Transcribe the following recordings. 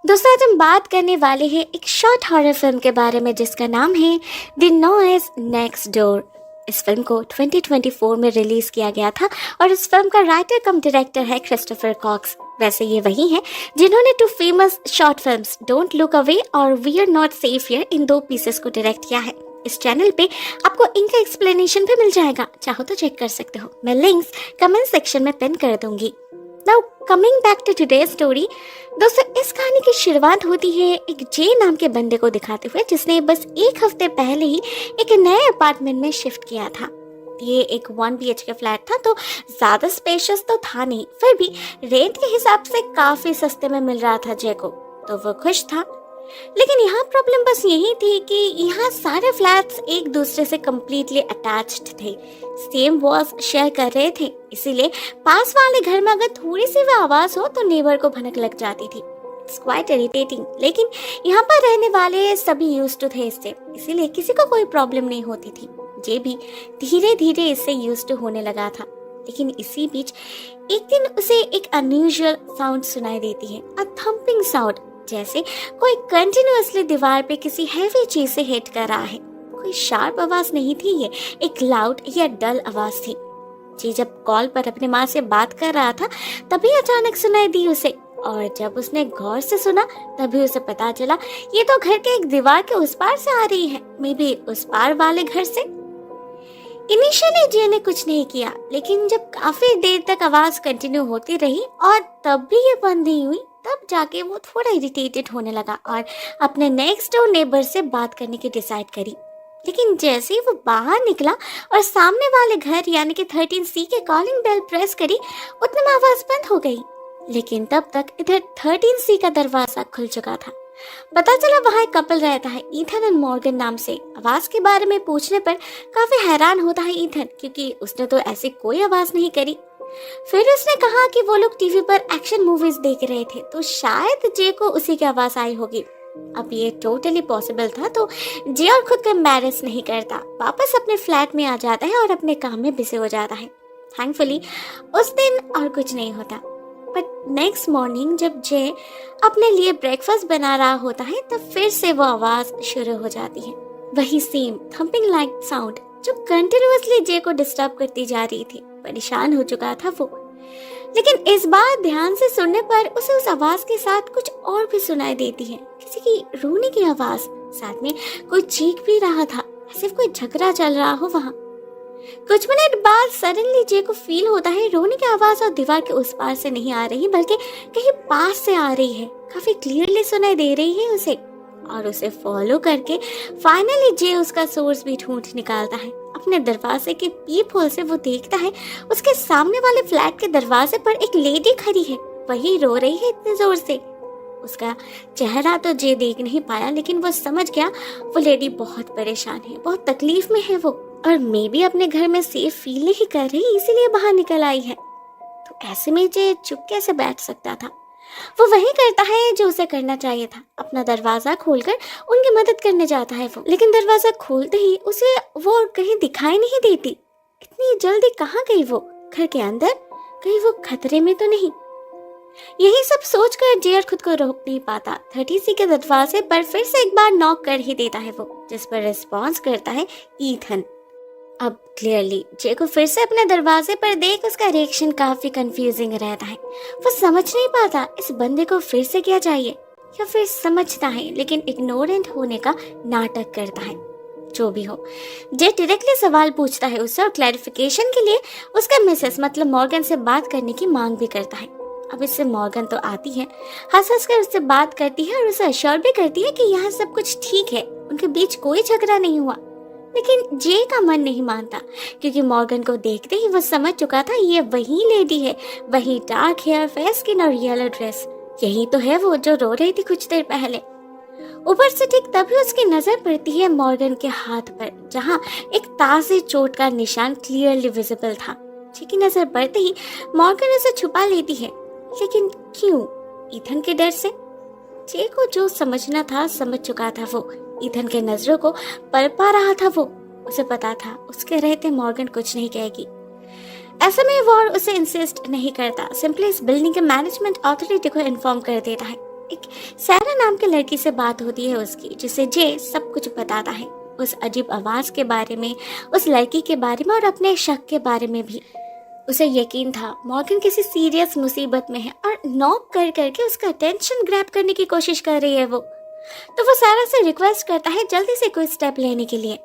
दोस्तों, आज हम बात करने वाले हैं एक शॉर्ट हॉरर फिल्म के बारे में जिसका नाम है द नॉइज़ नेक्स्ट डोर। इस फिल्म को 2024 में रिलीज किया गया था और इस फिल्म का राइटर कम डायरेक्टर है क्रिस्टोफर कॉक्स। वैसे ये वही हैं जिन्होंने two famous short films don't look away और we are not safe here इन दो पीसेस को डायरेक्ट किया है। इस चैनल पे आपको इनका एक्सप्लेनेशन भी मिल जाएगा, चाहो तो चेक कर सकते हो। मैं लिंक्स कमेंट सेक्शन में पिन कर दूंगी। Now coming back to today's story. दोस्तों, इस कहानी की शुरुआत होती है एक जे नाम के बंदे को दिखाते हुए जिसने बस एक हफ्ते पहले ही एक नए अपार्टमेंट में शिफ्ट किया था। ये एक 1 BHK फ्लैट था, तो ज्यादा स्पेशियस तो था नहीं, फिर भी रेंट के हिसाब से काफी सस्ते में मिल रहा था जे को, तो वो खुश था। लेकिन यहाँ प्रॉब्लम बस यही थी कि यहाँ सारे फ्लैट्स एक दूसरे से कम्प्लीटली अटैच्ड थे, सेम वॉल्स शेयर कर रहे थे, इसीलिए पास वाले घर में अगर थोड़ी सी भी आवाज हो तो नेबर को भनक लग जाती थी। इट्स क्वाइट इरिटेटिंग, लेकिन यहाँ पर रहने वाले सभी यूज्ड टू थे इससे, इसीलिए किसी को कोई प्रॉब्लम नहीं होती थी। जे भी धीरे धीरे इससे यूज्ड टू होने लगा था। लेकिन इसी बीच एक दिन उसे एक अनयूजुअल साउंड सुनाई देती है, अ थम्पिंग साउंड, जैसे कोई कंटिन्यूअसली दीवार पे किसी हैवी चीज से हिट कर रहा है। कोई शार्प आवाज नहीं थी, ये एक लाउड या डल आवाज थी। जी जब कॉल पर अपने माँ से बात कर रहा था तभी अचानक सुनाई दी उसे, और जब उसने गौर से सुना तभी उसे पता चला ये तो घर के एक दीवार के उस पार से आ रही है, मे बी उस पार वाले घर से। इनिशियली जे ने कुछ नहीं किया, लेकिन जब काफी देर तक आवाज कंटिन्यू होती रही और तब भी ये बंद नहीं हुई, तब जाके वो थोड़ा इरिटेटेड होने लगा और अपने नेक्स्ट डोर नेबर से बात करने की डिसाइड करी। लेकिन जैसे ही वो बाहर निकला और सामने वाले घर यानी कि 13C के कॉलिंग बेल प्रेस करी, उतने में आवाज बंद हो गई। लेकिन तब तक इधर 13C का दरवाजा खुल चुका था। पता चला वहाँ एक कपल रहता है, ईथन एंड मॉर्गन नाम से। आवाज के बारे में पूछने पर काफी हैरान होता है ईथन, क्योंकि उसने तो ऐसी कोई आवाज नहीं करी। फिर उसने कहा कि वो लोग टीवी पर एक्शन मूवीज देख रहे थे, तो शायद जे को उसी की आवाज आई होगी। अब ये टोटली पॉसिबल था, तो जे और खुद को एम्बैरेस नहीं करता, वापस अपने फ्लैट में आ जाता है और अपने काम में बिजी हो जाता है। थैंकफुली उस दिन और कुछ नहीं होता। बट नेक्स्ट मॉर्निंग जब जे अपने लिए ब्रेकफास्ट बना रहा होता है, तब फिर से वो आवाज शुरू हो जाती है, वही सेम थम्पिंग लाइक साउंड जो कंटिन्यूअसली जे को डिस्टर्ब करती जा रही थी। परेशान हो चुका था वो, लेकिन इस बार ध्यान से सुनने पर उसे उस आवाज के साथ कुछ और भी सुनाई देती है, किसी की रोने की आवाज, साथ में कोई चीख भी रहा था, ऐसे कोई झगड़ा चल रहा हो वहाँ। कुछ मिनट बाद सडनली जे को फील होता है रोने की आवाज और दीवार के उस पार से नहीं आ रही, बल्कि कहीं पास से आ रही है, काफी क्लियरली सुनाई दे रही है उसे। और उसे फॉलो करके फाइनली जे उसका सोर्स भी ढूंढ निकालता है। अपने दरवाजे के पीप होल से वो देखता है उसके सामने वाले फ्लैट के दरवाजे पर एक लेडी खड़ी है, वही रो रही है इतने जोर से। उसका चेहरा तो जे देख नहीं पाया, लेकिन वो समझ गया वो लेडी बहुत परेशान है, बहुत तकलीफ में है वो, और मे भी अपने घर में सेफ फील नहीं कर रही, इसीलिए बाहर निकल आई है। तो ऐसे में जे चुप कैसे बैठ सकता था। वो वही करता है जो उसे करना चाहिए था, अपना दरवाजा खोलकर उनकी मदद करने जाता है वो। लेकिन दरवाजा खोलते ही उसे वो कहीं दिखाई नहीं देती। इतनी जल्दी कहाँ गई वो? घर के अंदर? कहीं वो खतरे में तो नहीं? यही सब सोचकर जे खुद को रोक नहीं पाता। 30C के दरवाजे पर फिर से एक बार नॉक कर ही देता है वो, जिस पर रिस्पॉन्स करता है ईथन। अब क्लियरली जे को फिर से अपने दरवाजे पर देख उसका रिएक्शन काफी कंफ्यूजिंग रहता है। वो समझ नहीं पाता इस बंदे को फिर से क्या चाहिए, या फिर समझता है लेकिन इग्नोरेंट होने का नाटक करता है। जो भी हो, जे डायरेक्टली सवाल पूछता है उससे और क्लैरिफिकेशन के लिए उसका मिसेस मतलब मॉर्गन से बात करने की मांग भी करता है। अब इससे मॉर्गन तो आती है, हंस हंस कर उससे बात करती है और उसे अश्योर भी करती है कि यहाँ सब कुछ ठीक है, उनके बीच कोई झगड़ा नहीं हुआ। लेकिन जे का मन नहीं मानता, क्योंकि मॉर्गन को देखते ही वो समझ चुका था ये वही लेडी है, वही डार्क हेयर, फेयर स्किन और येलो ड्रेस, यही तो है वो जो रो रही थी कुछ देर पहले। ऊपर से ठीक तभी उसकी नजर पड़ती है मॉर्गन के हाथ पर, जहाँ एक ताज़ी चोट का निशान क्लियरली विजिबल था। जे की नजर पड़ते ही मॉर्गन उसे छुपा लेती है, लेकिन क्यों? ईथन के डर से। जे को जो समझना था समझ चुका था वो, ईथन के नजरों को पल पा रहा था वो। उसे पता था उसके रहते मॉर्गन कुछ नहीं कहेगी। ऐसे में वो और उसे इंसिस्ट नहीं करता, सिंपली इस बिल्डिंग के मैनेजमेंट अथॉरिटी को इन्फॉर्म कर देता है। एक सैरा नाम के लड़की से बात होती है उसकी, जिसे जे सब कुछ बताता है, उस अजीब आवाज़ के बारे में, उस लड़की के बारे में और अपने शक के बारे में भी। उसे यकीन था मॉर्गन किसी सीरियस मुसीबत में है और नॉक कर करके उसका अटेंशन ग्रैब करने की कोशिश कर रही है वो। तो वो सैरा से रिक्वेस्ट करता है जल्दी से कोई स्टेप लेने के लिए।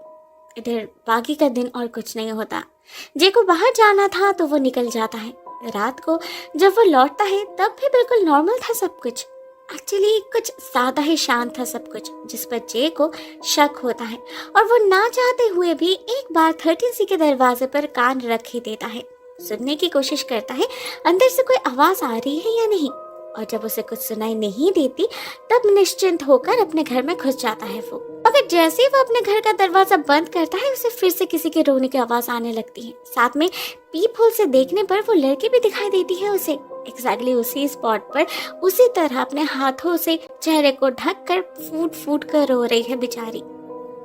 इधर बाकी का दिन और कुछ नहीं होता। जे को बाहर जाना था तो वो निकल जाता है। रात को जब वो लौटता है तब भी बिल्कुल नॉर्मल था सब कुछ। एक्चुअली कुछ ज्यादा ही शांत था सब कुछ, जिस पर जे को शक होता है और वो ना चाहते हुए भी एक बार 13C के दरवाजे पर कान रख ही देता है। सुनने की कोशिश करता है अंदर से कोई आवाज आ रही है या नहीं, और जब उसे कुछ सुनाई नहीं देती तब निश्चिंत होकर अपने घर में घुस जाता है वो। मगर जैसे ही वो अपने घर का दरवाजा बंद करता है उसे फिर से किसी के रोने की आवाज आने लगती है। साथ में पीप होल से देखने पर वो लड़की भी दिखाई देती है उसे, एग्जैक्टली उसी स्पॉट पर उसी तरह अपने हाथों से चेहरे को ढक कर फूट फूट कर रो रही है बेचारी।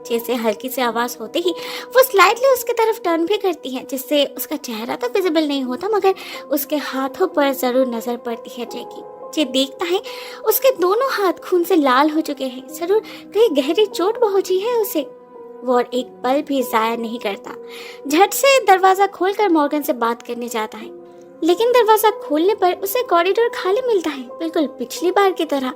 जैसे हल्की सी आवाज होते ही वो स्लाइडली उसकी तरफ टर्न भी करती है, जिससे उसका चेहरा तो विजिबल नहीं होता मगर उसके हाथों पर जरूर नजर पड़ती है जे की। जे देखता है उसके दोनों हाथ खून से लाल हो चुके हैं, जरूर कहीं गहरी चोट पहुंची है उसे। वो और एक पल भी जाया नहीं करता, झट से दरवाजा खोलकर मॉर्गन से बात करने जाता है। लेकिन दरवाजा खोलने पर उसे कॉरिडोर खाली मिलता है, बिल्कुल पिछली बार की तरह।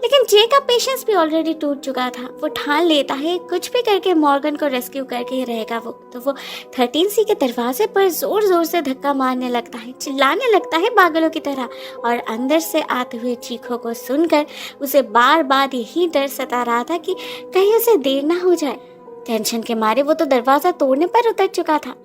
लेकिन जे का पेशेंस भी ऑलरेडी टूट चुका था। वो ठान लेता है कुछ भी करके मॉर्गन को रेस्क्यू करके ही रहेगा वो। तो वो 13C के दरवाजे पर जोर जोर से धक्का मारने लगता है, चिल्लाने लगता है पागलों की तरह, और अंदर से आते हुए चीखों को सुनकर उसे बार बार यही डर सता रहा था कि कहीं उसे देर ना हो जाए। टेंशन के मारे वो तो दरवाजा तोड़ने पर उतर चुका था।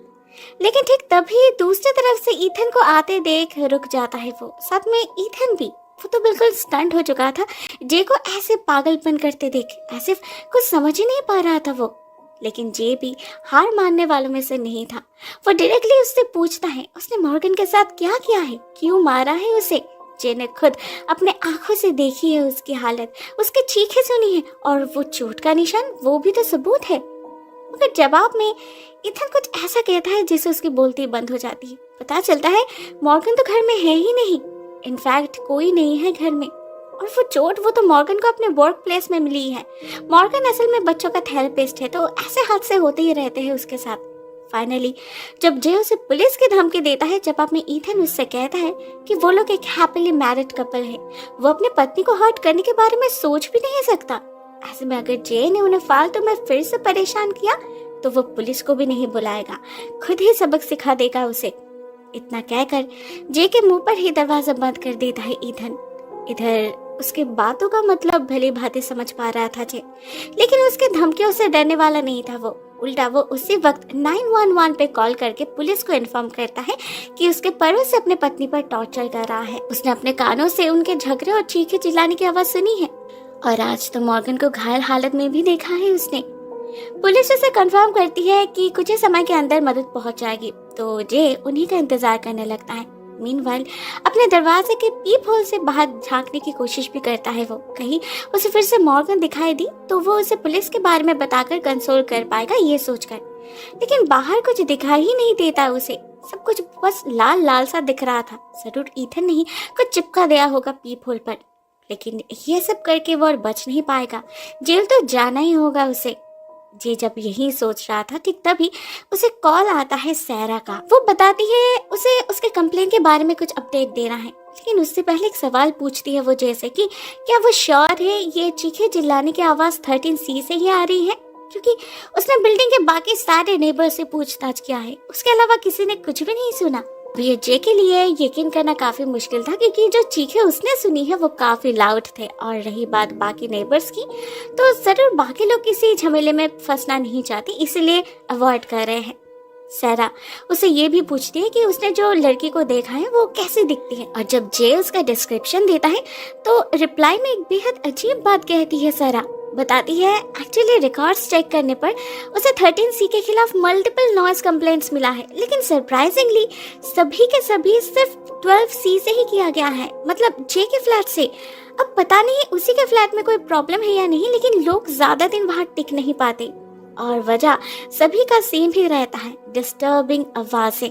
लेकिन ठीक तभी दूसरी तरफ से ईथन को आते देख रुक जाता है वो, साथ में ईथन भी। वो तो बिल्कुल स्टंट हो चुका था जे को ऐसे पागलपन करते देख, ऐसे कुछ समझ ही नहीं पा रहा था वो। लेकिन जे भी हार मानने वालों में से नहीं था। वो डायरेक्टली उससे पूछता है उसने मॉर्गन के साथ क्या किया है, क्यों मारा है उसे। जे ने खुद अपने आंखों से देखी है उसकी हालत, उसके चीखें सुनी है, और वो चोट का निशान वो भी तो सबूत है। मगर जवाब में इथन कुछ ऐसा कहता है जिससे उसकी बोलती बंद हो जाती है। पता चलता है मॉर्गन तो घर में है ही नहीं, इनफैक्ट कोई नहीं है घर में। और वो चोट वो तो मॉर्गन को अपने वर्क प्लेस में मिली है। मॉर्गन असल में बच्चों का थेरेपिस्ट है, तो ऐसे हादसे होते ही रहते हैं उसके साथ। फाइनली जब जे उसे पुलिस की धमकी देता है, जवाब में ईथन उससे कहता है कि वो लोग एक हैप्पीली मैरिड कपल है, वो अपनी पत्नी को हर्ट करने के बारे में सोच भी नहीं सकता। ऐसे में अगर जे ने उन्हें फालतू में फिर से परेशान किया तो वो पुलिस को भी नहीं बुलाएगा, खुद ही सबक सिखा देगा उसे। इतना कहकर जे के मुंह पर ही दरवाजा बंद कर देता है ईथन। इधर उसके बातों का मतलब भली भांति समझ पा रहा था जे, लेकिन उसके धमकियों से डरने वाला नहीं था वो। उल्टा वो उसी वक्त 911 पे कॉल करके पुलिस को इन्फॉर्म करता है कि उसके पड़ोस से अपने पत्नी पर टॉर्चर कर रहा है। उसने अपने कानों से उनके झगड़े और चीखे चिल्लाने की आवाज सुनी है, और आज तो मॉर्गन को घायल हालत में भी देखा है उसने। पुलिस उसे कंफर्म करती है कि कुछ ही समय के अंदर मदद पहुंच जाएगी, तो जे उन्हीं का इंतजार करने लगता है। मीनवाइल अपने दरवाजे के पीप होल से बाहर झांकने की कोशिश भी करता है वो, कहीं उसे फिर से मॉर्गन दिखाई दी तो वो उसे पुलिस के बारे में बताकर कंसोल कर पाएगा ये सोचकर। लेकिन बाहर कुछ दिखाई ही नहीं देता उसे, सब कुछ बस लाल लाल सा दिख रहा था। जरूर ईथन नहीं कुछ चिपका दिया होगा पीप होल पर, लेकिन ये सब करके वो और बच नहीं पाएगा, जेल तो जाना ही होगा उसे। जे जब यही सोच रहा था ठीक तभी उसे कॉल आता है सैरा का। वो बताती है उसे उसके कंप्लेन के बारे में कुछ अपडेट देना है, लेकिन उससे पहले एक सवाल पूछती है वो जैसे कि क्या वो श्योर है ये चीखे चिल्लाने की आवाज 13C से ही आ रही है, क्योंकि उसने बिल्डिंग के बाकी सारे नेबर से पूछताछ किया है, उसके अलावा किसी ने कुछ भी नहीं सुना। ये जे के लिए यकीन करना काफी मुश्किल था, क्योंकि जो चीखें उसने सुनी है वो काफी लाउड थे। और रही बात बाकी नेबर्स की, तो जरूर बाकी लोग किसी झमेले में फंसना नहीं चाहती, इसलिए अवॉइड कर रहे हैं। सैरा उसे ये भी पूछती है कि उसने जो लड़की को देखा है वो कैसी दिखती है, और जब जे उसका डिस्क्रिप्शन देता है तो रिप्लाई में एक बेहद अजीब बात कहती है सैरा। बताती है एक्चुअली रिकॉर्ड्स चेक करने पर उसे 13C के खिलाफ मल्टीपल नॉइज कंप्लेंट्स मिला है, लेकिन सरप्राइजिंगली सभी के सभी सिर्फ 12C से ही किया गया है, मतलब जे के फ्लैट से। अब पता नहीं उसी के फ्लैट में कोई प्रॉब्लम है या नहीं, लेकिन लोग ज्यादा दिन वहां टिक नहीं पाते, और वजह सभी का सेम ही रहता है, डिस्टर्बिंग आवाजें,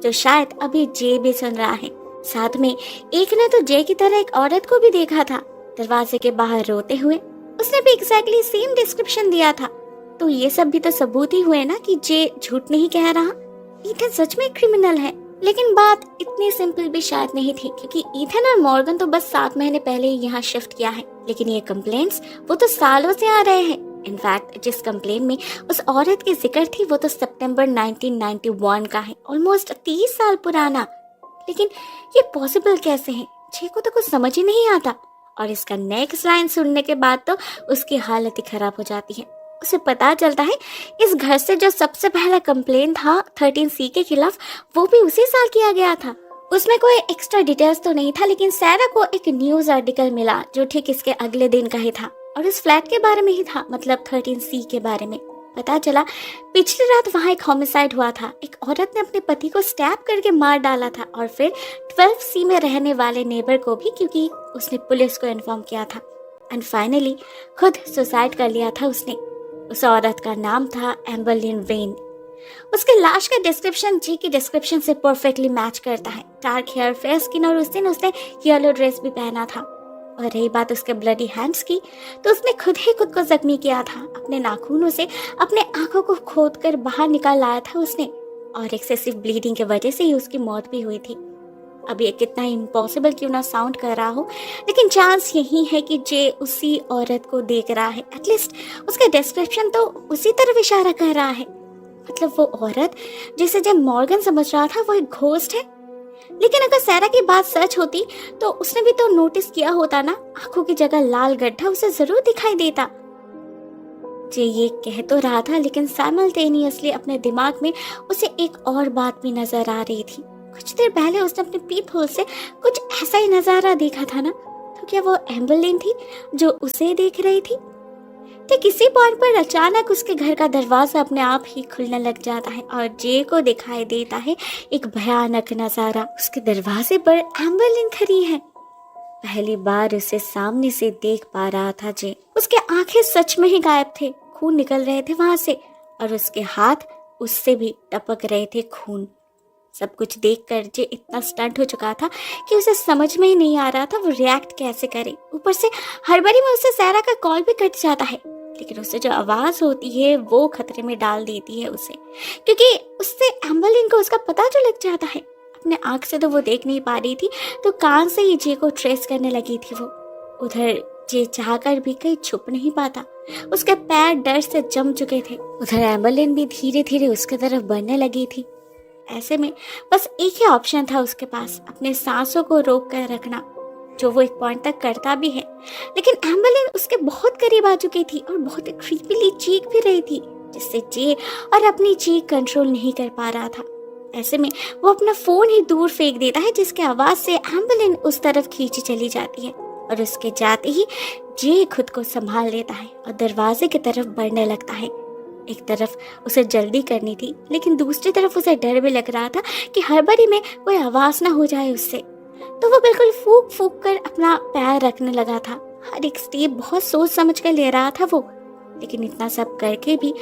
जो शायद अभी जे भी सुन रहा है। साथ में एक ने तो जे की तरह एक औरत को भी देखा था, दरवाजे के बाहर रोते हुए। उसने भी एग्जैक्टली सेम डिस्क्रिप्शन दिया था। तो ये सब भी तो सबूत ही हुए ना कि जे झूठ नहीं कह रहा। ईथन सच में क्रिमिनल है। लेकिन बात इतनी सिंपल भी शायद नहीं थी, क्योंकि ईथन और मॉर्गन तो बस 7 महीने पहले ही यहाँ शिफ्ट किया है, लेकिन ये कंप्लेंट्स वो तो सालों से आ रहे हैं। इनफैक्ट जिस कंप्लेन में उस औरत की जिक्र थी वो तो सितंबर 1991 का है, ऑलमोस्ट 30 साल पुराना। लेकिन ये पॉसिबल कैसे है? जे को तो कुछ समझ ही नहीं आता। और इसका नेक्स्ट लाइन सुनने के बाद तो उसकी हालत ही खराब हो जाती है। उसे पता चलता है इस घर से जो सबसे पहला कंप्लेन था 13C के खिलाफ, वो भी उसी साल किया गया था। उसमें कोई एक्स्ट्रा डिटेल्स तो नहीं था, लेकिन सैरा को एक न्यूज आर्टिकल मिला जो ठीक इसके अगले दिन का ही था और उस फ्लैट के बारे में ही था, मतलब 13C के बारे में। पता चला पिछली रात वहाँ एक होमिसाइड हुआ था। एक औरत ने अपने पति को स्टैब करके मार डाला था और फिर 12C में रहने वाले नेबर को भी, क्योंकि उसने पुलिस को इन्फॉर्म किया था। एंड फाइनली खुद सुसाइड कर लिया था उसने। उस औरत का नाम था एम्बर लिन वेन। उसके लाश का डिस्क्रिप्शन जी की डिस्क्रिप्शन से परफेक्टली मैच करता है। डार्क हेयर, फेयर स्किन और उस दिन उसने येलो ड्रेस भी पहना था। और रही बात उसके ब्लडी हैंड्स की, तो उसने खुद ही खुद को जख्मी किया था। अपने नाखूनों से अपने आंखों को खोदकर बाहर निकाल लाया था उसने, और एक्सेसिव ब्लीडिंग की वजह से ही उसकी मौत भी हुई थी। अब ये कितना इम्पॉसिबल क्यों ना साउंड कर रहा हो, लेकिन चांस यही है कि जे उसी औरत को देख रहा है। एटलीस्ट उसका डिस्क्रिप्शन तो उसी तरफ इशारा कर रहा है। मतलब वो औरत जिसे जब मॉर्गन समझ रहा था वो एक घोस्ट है। लेकिन अगर सैरा की बात सच होती तो उसने भी तो नोटिस किया होता ना, आंखों की जगह लाल गड्ढा उसे जरूर दिखाई देता। जे ये कह तो रहा था, लेकिन साइमल्टेनियसली अपने दिमाग में उसे एक और बात भी नजर आ रही थी। कुछ देर पहले उसने अपने पीप होल से कुछ ऐसा ही नजारा देखा था ना, तो क्या वो एम्बर लिन थी जो उसे देख रही थी? तो किसी पॉइंट पर अचानक उसके घर का दरवाजा अपने आप ही खुलने लग जाता है और जे को दिखाई देता है एक भयानक नजारा। उसके दरवाजे पर एम्बर लिन खड़ी है। पहली बार उसे सामने से देख पा रहा था जे। उसके आंखें सच में ही गायब थे, खून निकल रहे थे वहां से, और उसके हाथ उससे भी टपक रहे थे खून। सब कुछ देखकर जे इतना स्टंट हो चुका था कि उसे समझ में ही नहीं आ रहा था वो रिएक्ट कैसे करे। ऊपर से हड़बड़ी में उससे सैरा का कॉल भी कट जाता है, लेकिन उससे जो आवाज होती है वो खतरे में डाल देती है उसे, क्योंकि उससे एम्बर लिन को उसका पता जो लग जाता है। अपने आंख से तो वो देख नहीं पा रही थी, तो कान से ही जे को ट्रेस करने लगी थी वो। उधर जे चाहकर भी कहीं छुप नहीं पाता, उसके पैर डर से जम चुके थे। उधर एम्बर लिन भी धीरे धीरे उसके तरफ बढ़ने लगी थी। ऐसे में बस एक ही ऑप्शन था उसके पास, अपने सांसों को रोक कर रखना, जो वो एक पॉइंट तक करता भी है। लेकिन एम्बर लिन उसके बहुत करीब आ चुकी थी और बहुत क्रीपीली चीख भी रही थी, जिससे जे और अपनी चीख कंट्रोल नहीं कर पा रहा था। ऐसे में वो अपना फोन ही दूर फेंक देता है, जिसके आवाज से एम्बर लिन उस तरफ खींची चली जाती है और उसके जाते ही जे खुद को संभाल लेता है और दरवाजे की तरफ बढ़ने लगता है। एक तरफ उसे जल्दी करनी थी, लेकिन दूसरी तरफ उसे डर भी लग रहा था कि हड़बड़ी में कोई आवाज ना हो जाए उससे। तो वो बिल्कुल फूक फूक कर अपना पैर रखने लगा था। हर एक स्टेप बहुत सोच समझ कर ले रहा था वो, लेकिन इतना सब करके भी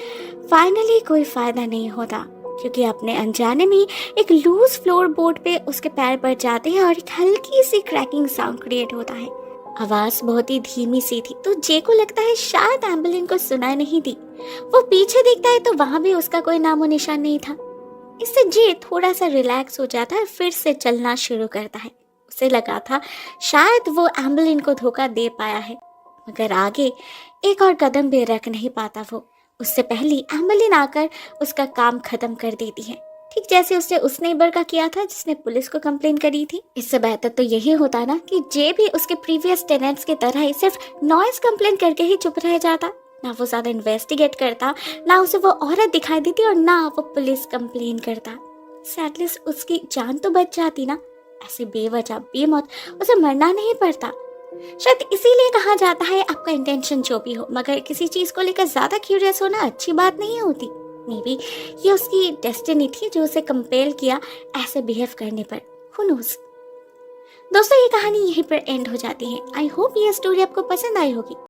फाइनली कोई फायदा नहीं होता, क्योंकि अपने अनजाने में एक लूज फ्लोर बोर्ड पे उसके पैर पड़ जाते हैं और एक हल्की सी क्रैकिंग साउंड क्रिएट होता है। आवाज बहुत ही धीमी सी थी, तो जे को लगता है शायद एम्बर लिन को सुनाई नहीं दी। वो पीछे देखता है तो वहां भी उसका कोई नामो निशान नहीं था। इससे जे थोड़ा सा रिलैक्स हो जाता है, फिर से चलना शुरू करता है। उसे लगा था शायद वो एम्बर लिन को धोखा दे पाया है, मगर आगे एक और कदम भी रख नहीं पाता वो। उससे पहले एम्बर लिन आकर उसका काम खत्म कर देती है, ठीक जैसे उसने उस नेबर का किया था जिसने पुलिस को कंप्लेन करी थी। इससे बेहतर तो यही होता ना कि जे भी उसके प्रीवियस टेनेंट्स की तरह ही सिर्फ नॉइज कंप्लेन करके ही चुप रह जाता। ना वो ज्यादा इन्वेस्टिगेट करता, ना उसे वो औरत दिखाई देती और ना वो पुलिस कंप्लेन करता। एटलीस्ट उसकी जान तो बच जाती ना। ऐसे बेवजह बेमौत उसे मरना नहीं पड़ता। शायद इसीलिए कहा जाता है आपका इंटेंशन जो भी हो, मगर किसी चीज को लेकर ज्यादा क्यूरियस होना अच्छी बात नहीं होती। मे बी ये उसकी डेस्टिनी थी जो उसे कंपेल किया ऐसे बिहेव करने पर। Who knows? दोस्तों, ये कहानी यहीं पर एंड हो जाती है। आई होप ये स्टोरी आपको पसंद आई होगी।